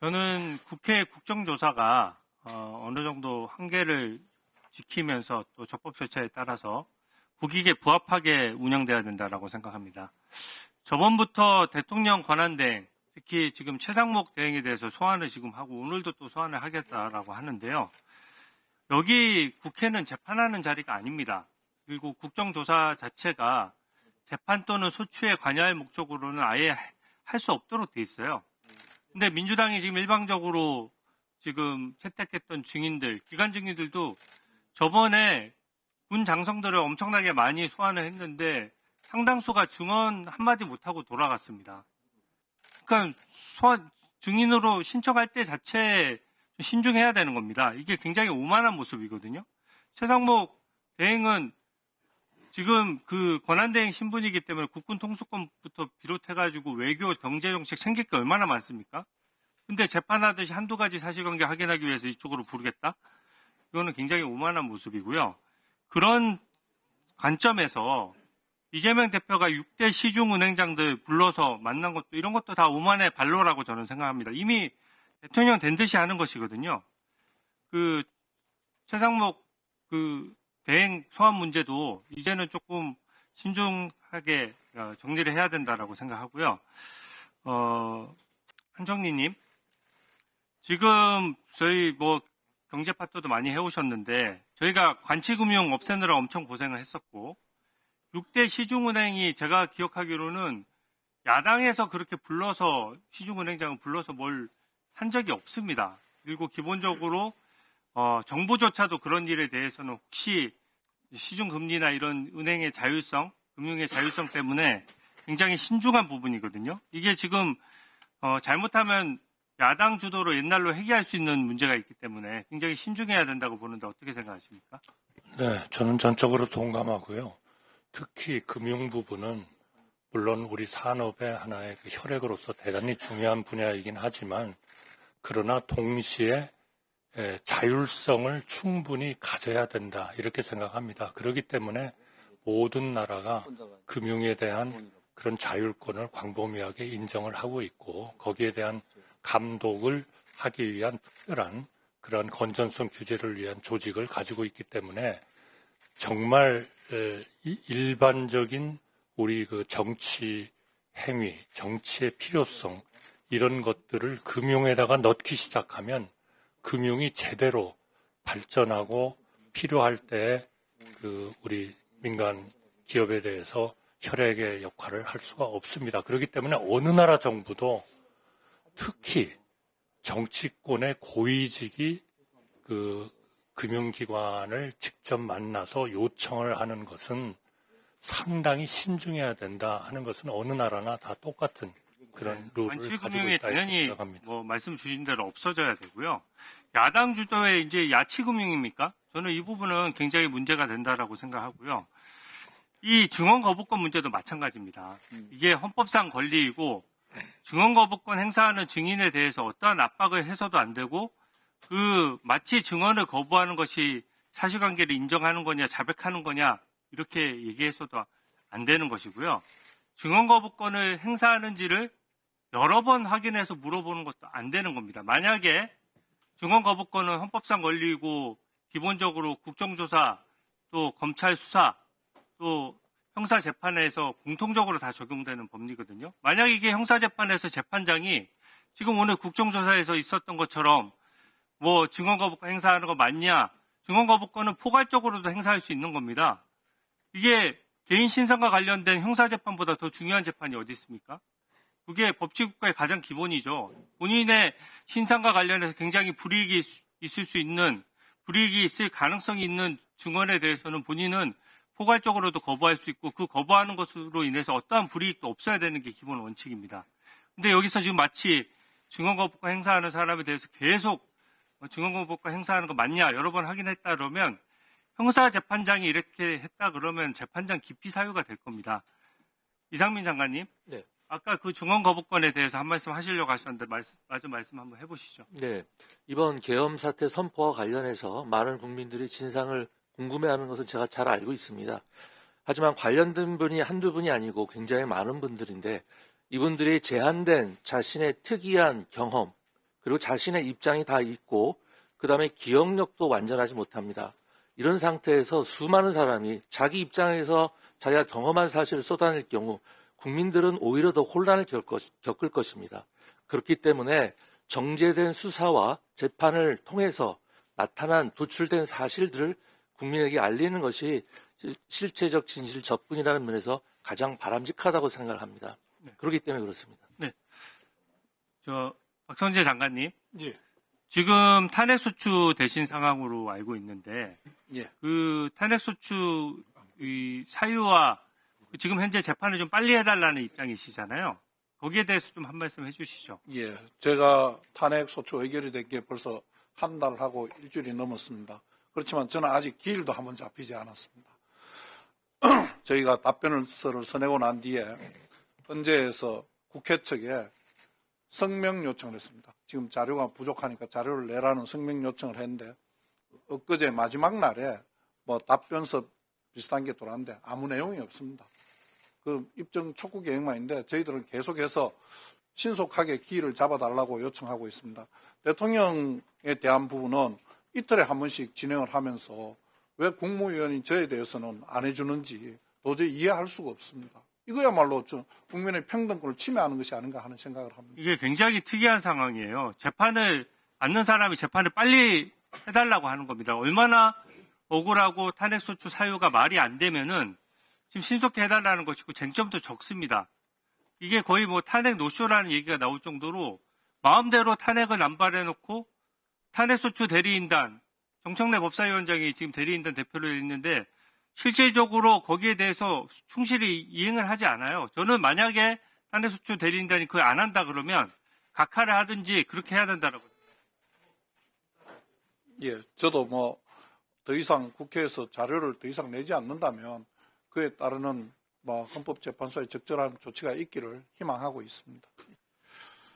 저는 국회 국정조사가 어느 정도 한계를 지키면서 또 적법 절차에 따라서 국익에 부합하게 운영돼야 된다라고 생각합니다. 저번부터 대통령 권한대행, 특히 지금 최상목 대행에 대해서 소환을 지금 하고 오늘도 또 소환을 하겠다라고 하는데요. 여기 국회는 재판하는 자리가 아닙니다. 그리고 국정조사 자체가 재판 또는 소추에 관여할 목적으로는 아예 할 수 없도록 돼 있어요. 근데 민주당이 지금 일방적으로 지금 채택했던 증인들, 기관 증인들도 저번에 군 장성들을 엄청나게 많이 소환을 했는데 상당수가 증언 한마디 못하고 돌아갔습니다. 그러니까 증인으로 신청할 때 자체에 신중해야 되는 겁니다. 이게 굉장히 오만한 모습이거든요. 최상목 대행은 지금 그 권한대행 신분이기 때문에 국군 통수권부터 비롯해가지고 외교, 경제정책 챙길 게 얼마나 많습니까? 근데 재판하듯이 한두 가지 사실관계 확인하기 위해서 이쪽으로 부르겠다? 이거는 굉장히 오만한 모습이고요. 그런 관점에서 이재명 대표가 6대 시중은행장들 불러서 만난 것도 이런 것도 다 오만의 발로라고 저는 생각합니다. 이미 대통령 된 듯이 하는 것이거든요. 그 최상목 대행 소환 문제도 이제는 조금 신중하게 정리를 해야 된다라고 생각하고요. 한정리님, 지금 저희 경제 파트도 많이 해오셨는데 저희가 관치금융 없애느라 엄청 고생을 했었고 6대 시중은행이 제가 기억하기로는 야당에서 그렇게 불러서 시중은행장을 불러서 뭘 한 적이 없습니다. 그리고 기본적으로 정부조차도 그런 일에 대해서는 혹시 시중금리나 이런 은행의 자율성, 금융의 자율성 때문에 굉장히 신중한 부분이거든요. 이게 지금 잘못하면 야당 주도로 옛날로 회귀할 수 있는 문제가 있기 때문에 굉장히 신중해야 된다고 보는데 어떻게 생각하십니까? 네, 저는 전적으로 동감하고요. 특히 금융 부분은 물론 우리 산업의 하나의 그 혈액으로서 대단히 중요한 분야이긴 하지만 그러나 동시에 자율성을 충분히 가져야 된다 이렇게 생각합니다. 그렇기 때문에 모든 나라가 금융에 대한 그런 자율권을 광범위하게 인정을 하고 있고 거기에 대한 감독을 하기 위한 특별한 그런 건전성 규제를 위한 조직을 가지고 있기 때문에 정말 일반적인 우리 그 정치 행위, 정치의 필요성 이런 것들을 금융에다가 넣기 시작하면 금융이 제대로 발전하고 필요할 때 그 우리 민간 기업에 대해서 혈액의 역할을 할 수가 없습니다. 그렇기 때문에 어느 나라 정부도 특히 정치권의 고위직이 그 금융기관을 직접 만나서 요청을 하는 것은 상당히 신중해야 된다 하는 것은 어느 나라나 다 똑같은 그런 룰을 가지고 있다 당연히 생각합니다. 말씀 주신 대로 없어져야 되고요. 야당 주도의 이제 야치금융입니까? 저는 이 부분은 굉장히 문제가 된다라고 생각하고요. 이 증언 거부권 문제도 마찬가지입니다. 이게 헌법상 권리이고 증언 거부권 행사하는 증인에 대해서 어떠한 압박을 해서도 안 되고 마치 증언을 거부하는 것이 사실관계를 인정하는 거냐 자백하는 거냐 이렇게 얘기해서도 안 되는 것이고요. 증언 거부권을 행사하는지를 여러 번 확인해서 물어보는 것도 안 되는 겁니다. 만약에 증언 거부권은 헌법상 권리이고 기본적으로 국정조사 또 검찰 수사 또 형사재판에서 공통적으로 다 적용되는 법리거든요. 만약 이게 형사재판에서 재판장이 지금 오늘 국정조사에서 있었던 것처럼 증언 거부권 행사하는 거 맞냐? 증언 거부권은 포괄적으로도 행사할 수 있는 겁니다. 이게 개인 신상과 관련된 형사재판보다 더 중요한 재판이 어디 있습니까? 그게 법치국가의 가장 기본이죠. 본인의 신상과 관련해서 굉장히 불이익이 있을 수 있는, 불이익이 있을 가능성이 있는 증언에 대해서는 본인은 포괄적으로도 거부할 수 있고 그 거부하는 것으로 인해서 어떠한 불이익도 없어야 되는 게 기본 원칙입니다. 근데 여기서 지금 마치 증언 거부권 행사하는 사람에 대해서 계속 증언 거부권 행사하는 거 맞냐 여러 번 확인했다 그러면 형사재판장이 이렇게 했다 그러면 재판장 기피 사유가 될 겁니다. 이상민 장관님, 네. 아까 그 증언 거부권에 대해서 한 말씀 하시려고 하셨는데 마저 말씀 한번 해보시죠. 네. 이번 계엄 사태 선포와 관련해서 많은 국민들이 진상을 궁금해하는 것은 제가 잘 알고 있습니다. 하지만 관련된 분이 한두 분이 아니고 굉장히 많은 분들인데 이분들이 제한된 자신의 특이한 경험 그리고 자신의 입장이 다 있고 그다음에 기억력도 완전하지 못합니다. 이런 상태에서 수많은 사람이 자기 입장에서 자기가 경험한 사실을 쏟아낼 경우 국민들은 오히려 더 혼란을 겪을 것입니다. 그렇기 때문에 정제된 수사와 재판을 통해서 나타난 도출된 사실들을 국민에게 알리는 것이 실체적 진실 접근이라는 면에서 가장 바람직하다고 생각을 합니다. 그렇기 때문에 그렇습니다. 박성재 장관님, 예, 지금 탄핵소추 대신 상황으로 알고 있는데, 예. 그 탄핵소추 이 사유와 지금 현재 재판을 좀 빨리 해달라는 입장이시잖아요. 거기에 대해서 좀 한 말씀 해주시죠. 예, 제가 탄핵 소추 의결이 된 게 벌써 한 달하고 일주일이 넘었습니다. 그렇지만 저는 아직 기일도 한번 잡히지 않았습니다. 저희가 답변을 써내고 난 뒤에 헌재에서 국회 측에 성명 요청을 했습니다. 지금 자료가 부족하니까 자료를 내라는 성명 요청을 했는데 엊그제 마지막 날에 뭐 답변서 비슷한 게 돌아왔는데 아무 내용이 없습니다. 그 입증 촉구 계획만인데 저희들은 계속해서 신속하게 기일을 잡아달라고 요청하고 있습니다. 대통령에 대한 부분은 이틀에 한 번씩 진행을 하면서 왜 국무위원이 저에 대해서는 안 해주는지 도저히 이해할 수가 없습니다. 이거야말로 국민의 평등권을 침해하는 것이 아닌가 하는 생각을 합니다. 이게 굉장히 특이한 상황이에요. 재판을 않는 사람이 재판을 빨리 해달라고 하는 겁니다. 얼마나 억울하고 탄핵소추 사유가 말이 안 되면은 지금 신속히 해달라는 것이고 쟁점도 적습니다. 이게 거의 뭐 탄핵 노쇼라는 얘기가 나올 정도로 마음대로 탄핵을 남발해놓고 탄핵소추 대리인단, 정청래 법사위원장이 지금 대리인단 대표를 했는데 실질적으로 거기에 대해서 충실히 이행을 하지 않아요. 저는 만약에 탄핵소추 대리인단이 그걸 안 한다 그러면 각하를 하든지 그렇게 해야 된다라고. 예, 저도 뭐 더 이상 국회에서 자료를 더 이상 내지 않는다면 그에 따르는 뭐 헌법재판소의 적절한 조치가 있기를 희망하고 있습니다.